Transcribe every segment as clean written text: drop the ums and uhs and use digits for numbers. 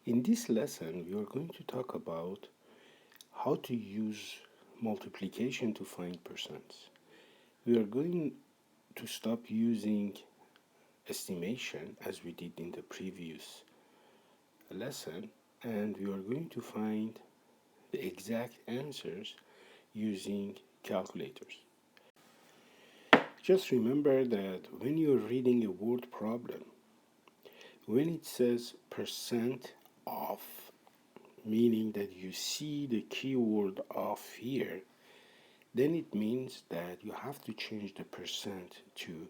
In this lesson, we are going to talk about how to use multiplication to find percents. We are going to stop using estimation as we did in the previous lesson, and we are going to find the exact answers using calculators. Just remember that when you're reading a word problem, when it says percent of, meaning that you see the keyword of here, then it means that you have to change the percent to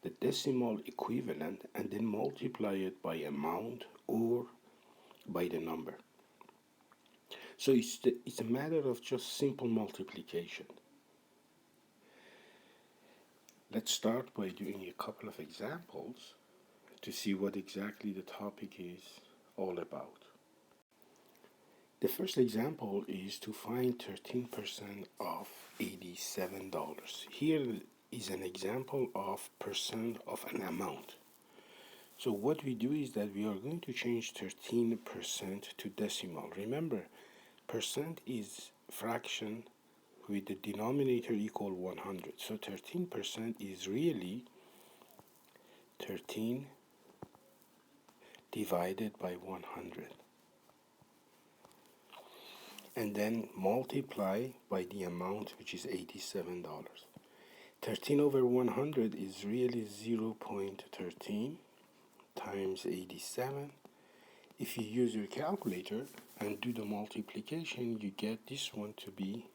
the decimal equivalent and then multiply it by amount or by the number. So it's a matter of just simple multiplication. Let's start by doing a couple of examples to see what exactly the topic is all about. The first example is to find 13% of $87. Here is an example of percent of an amount. So what we do is that we are going to change 13% to decimal. Remember, percent is fraction with the denominator equal 100. So 13% is really 13 divided by 100. And then multiply by the amount, which is $87. 13 over 100 is really 0.13 times 87. If you use your calculator and do the multiplication, you get this one to be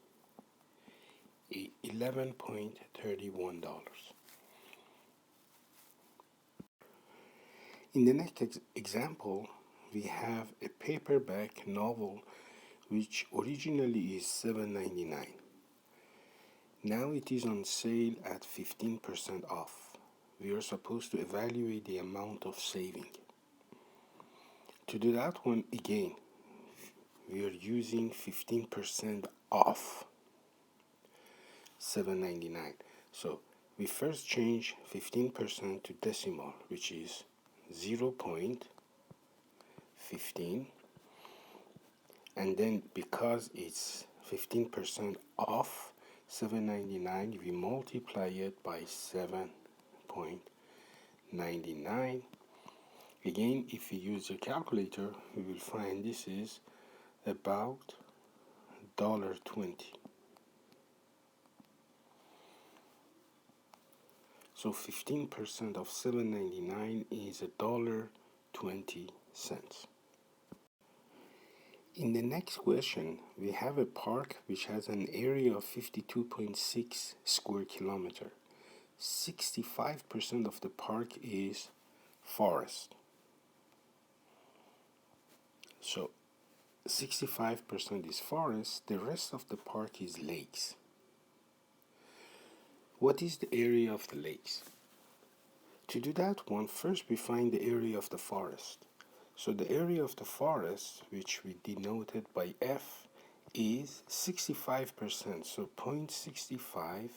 $11.31. In the next example, we have a paperback novel which originally is $7.99. Now it is on sale at 15% off. We are supposed to evaluate the amount of saving. To do that one again, we are using 15% off $7.99. So we first change 15% to decimal, which is 0.15, and then because it's 15% off $7.99, we multiply it by 7.99. Again, if we use a calculator, we will find this is about $1.20. So 15% of $7.99 is $1.20. In the next question, we have a park which has an area of 52.6 square kilometer. 65% of the park is forest. So 65% is forest, the rest of the park is lakes. What is the area of the lakes? To do that one, first we find the area of the forest. So the area of the forest, which we denoted by F, is 65%. So 0.65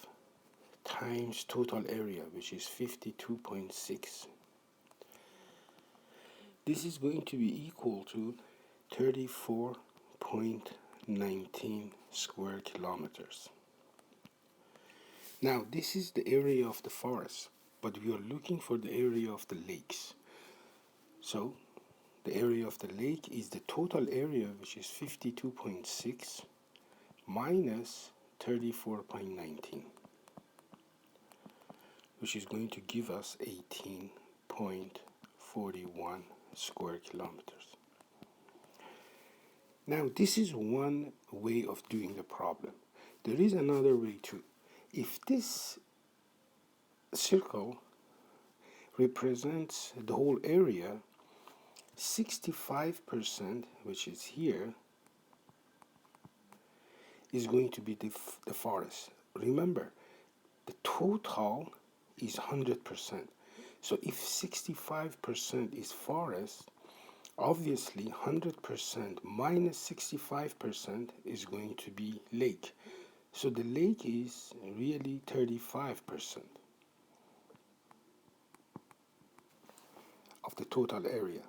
times total area, which is 52.6. This is going to be equal to 34.19 square kilometers. Now, this is the area of the forest, but we are looking for the area of the lakes. So, the area of the lake is the total area, which is 52.6 minus 34.19, which is going to give us 18.41 square kilometers. Now, this is one way of doing the problem. There is another way too. If this circle represents the whole area, 65%, which is here, is going to be the forest. Remember, the total is 100%. So if 65% is forest, obviously 100% minus 65% is going to be lake. So the lake is really 35% of the total area.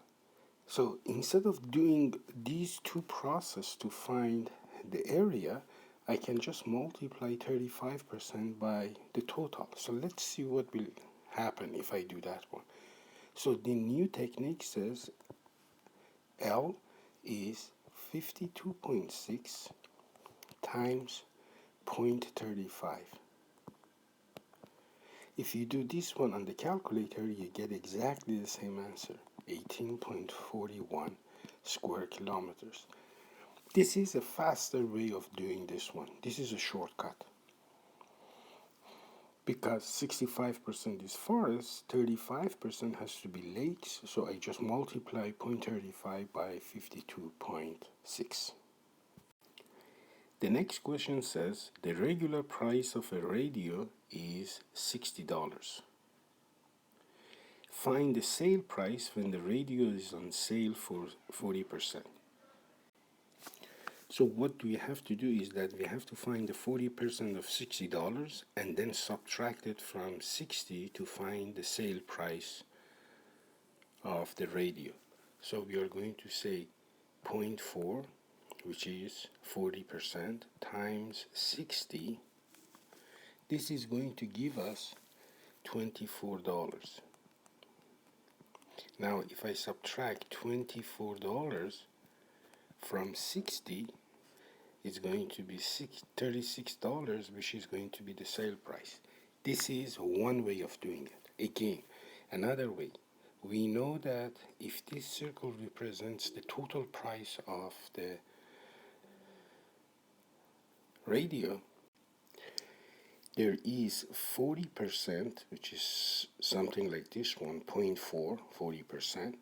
So instead of doing these two processes to find the area, I can just multiply 35% by the total. So let's see what will happen if I do that one. So the new technique says L is 52.6 times 0.35. If you do this one on the calculator, you get exactly the same answer, 18.41 square kilometers. This is a faster way of doing this one. This is a shortcut. Because 65% is forest, 35% has to be lakes, so I just multiply 0.35 by 52.6. The next question says the regular price of a radio is $60. Find the sale price when the radio is on sale for 40%. So what we have to do is that we have to find the 40% of $60 and then subtract it from 60 to find the sale price of the radio. So we are going to say 0.4, which is 40%, times 60. This is going to give us $24. Now if I subtract $24 from 60, it's going to be $36, which is going to be the sale price. This is one way of doing it. Again, another way. We know that if this circle represents the total price of the radio, there is 40%, which is something like this one, 0.4, 40%,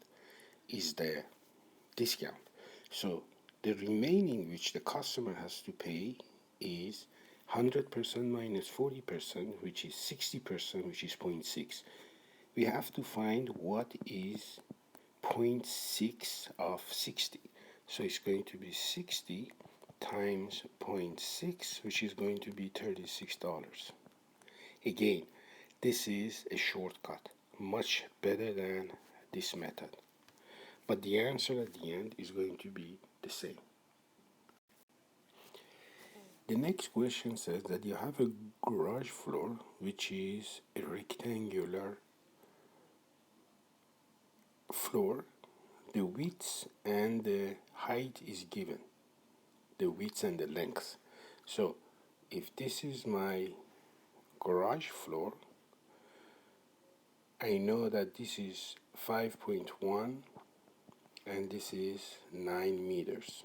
is the discount. So the remaining which the customer has to pay is 100% minus 40%, which is 60%, which is 0.6. We have to find what is 0.6 of 60. So it's going to be 60 times 0.6, which is going to be $36. Again, this is a shortcut, much better than this method. But the answer at the end is going to be the same. The next question says that you have a garage floor which is a rectangular floor. The width and the height is given, the width and the length. So if this is my garage floor, I know that this is 5.1 and this is 9 meters.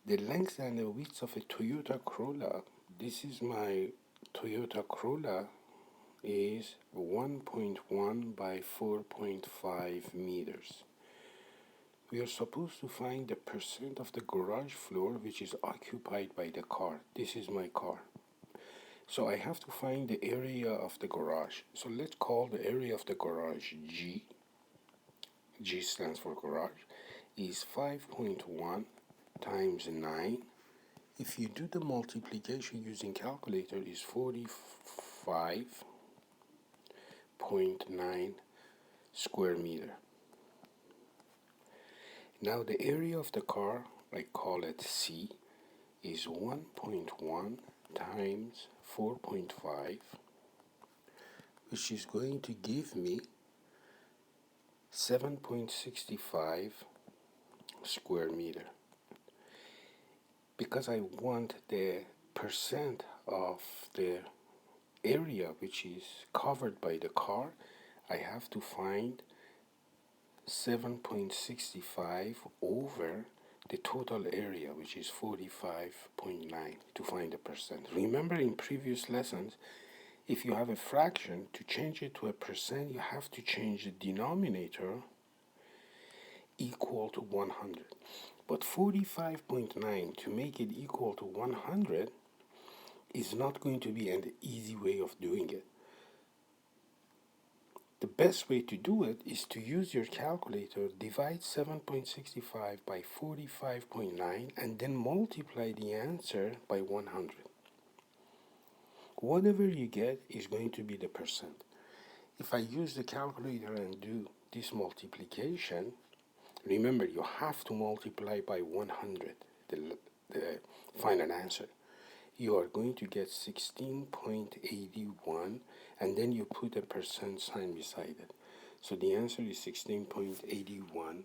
The length and the width of a Toyota Corolla, this is my Toyota Corolla, is 1.1 by 4.5 meters. We are supposed to find the percent of the garage floor which is occupied by the car. This is my car. So I have to find the area of the garage. So let's call the area of the garage G. G stands for garage. Is 5.1 times 9. If you do the multiplication using calculator, is 45.9 square meter. Now the area of the car, I call it C, is 1.1 times 4.5, which is going to give me 7.65 square meter. Because I want the percent of the area which is covered by the car, I have to find 7.65 over the total area, which is 45.9, to find the percent. Remember in previous lessons, if you have a fraction, to change it to a percent, you have to change the denominator equal to 100. But 45.9, to make it equal to 100, is not going to be an easy way of doing it. The best way to do it is to use your calculator, divide 7.65 by 45.9, and then multiply the answer by 100. Whatever you get is going to be the percent. If I use the calculator and do this multiplication, remember you have to multiply by 100 the final answer. You are going to get 16.81, and then you put a percent sign beside it. So the answer is 16.81%.